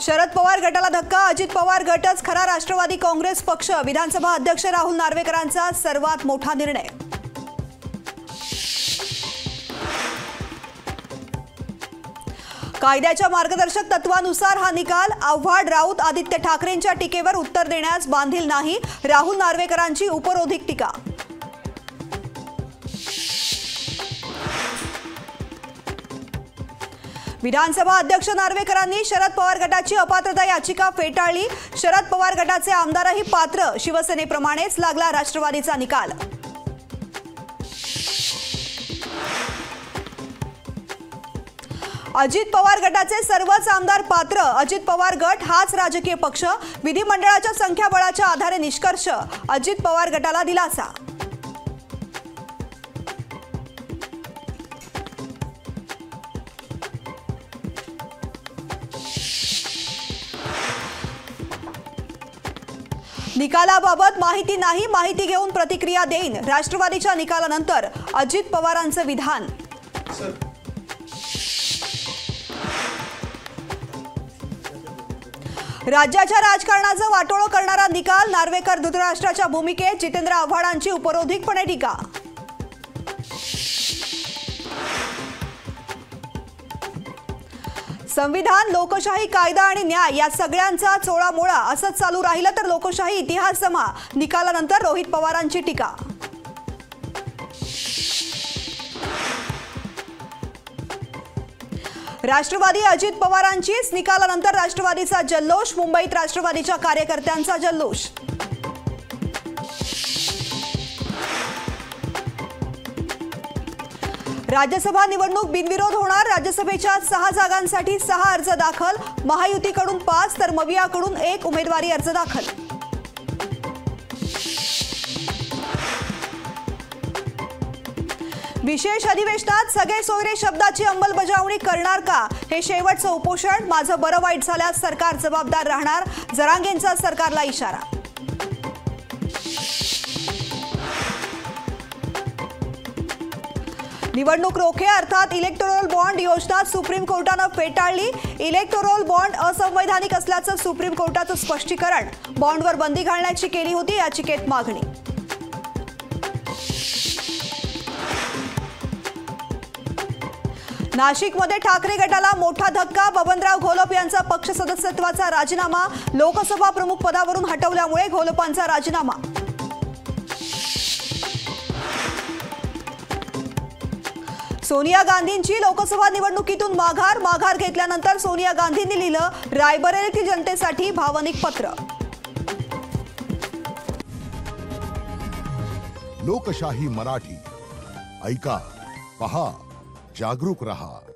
शरद पवार गटाला धक्का, अजित पवार गटच खरा राष्ट्रवादी काँग्रेस पक्ष, विधानसभा अध्यक्ष राहुल नार्वेकरांचा सर्वात मोठा निर्णय। कायद्याच्या मार्गदर्शक तत्वानुसार हा निकाल, आव्हाड राऊत आदित्य ठाकरेंच्या टीकेवर उत्तर देण्यास बांधील नाही, राहुल नार्वेकरांची उपरोधिक टीका। विधानसभा अध्यक्ष नार्वेकरांनी शरद पवार गटाची अपात्रता याचिका फेटाळली, शरद पवार गटाचे आमदारही पात्र, शिवसेनेप्रमाणेच लागला राष्ट्रवादीचा निकाल। अजित पवार गटाचे सर्वच आमदार पात्र, अजित पवार गट हाच राजकीय पक्ष, विधिमंडळाच्या संख्याबळाच्या आधारे निष्कर्ष, अजित पवार गटाला दिलासा। निकालाबाबत माहिती नाही, माहिती घेऊन प्रतिक्रिया देईन, राष्ट्रवादीच्या निकालानंतर अजित पवारांचं विधान। राज्याच्या राजकारणाचं वाटोळं करणारा निकाल, नार्वेकर धृतराष्ट्राच्या भूमिकेत जितेंद्र आव्हाडांची उपरोधिकपणे टीका। संविधान, लोकशाही, कायदा आणि न्याय या सगळ्यांचा चोळामोळा असंच चालू राहिलं तर लोकशाही इतिहास जमा, निकालानंतर रोहित पवारांची टीका। राष्ट्रवादी अजित पवारांचीच, निकालानंतर राष्ट्रवादीचा जल्लोष, मुंबईत राष्ट्रवादीच्या कार्यकर्त्यांचा जल्लोष। राज्यसभा निवडणूक बिनविरोध होणार, राज्यसभेच्या 6 जागांसाठी 6 अर्ज दाखल, महायुतीकडून 5 तर मवियाकडून 1 उमेदवारी अर्ज दाखल। विशेष अधिवेशनात सगळे सोयरे शब्दाची अंमलबजावणी करणार का, हे शेवटचं उपोषण, माझं बरं वाईट झाल्यास सरकार जबाबदार राहणार, जरांगेंचा सरकारला इशारा। निवडणूक रोखे अर्थात इलेक्टोरल बॉन्ड योजना सुप्रीम कोर्टानं फेटाळली, इलेक्टोरल बॉन्ड असंवैधानिक असल्याचं सुप्रीम कोर्टाचं स्पष्टीकरण, बॉन्डवर बंदी घालण्याची केली होती याचिकेत मागणी। नाशिकमध्ये ठाकरे गटाला मोठा धक्का, बबनराव घोलप यांचा पक्ष सदस्यत्वाचा राजीनामा, लोकसभा प्रमुख पदावरून हटवल्यामुळे घोलपांचा राजीनामा। सोनिया गांधींची लोकसभा निवडणुकीतून माघार घेतल्यानंतर सोनिया गांधींनी लिहिलं रायबरेलीतील जनतेसाठी भावनिक पत्र। लोकशाही मराठी ऐका, पहा, जागरूक रहा।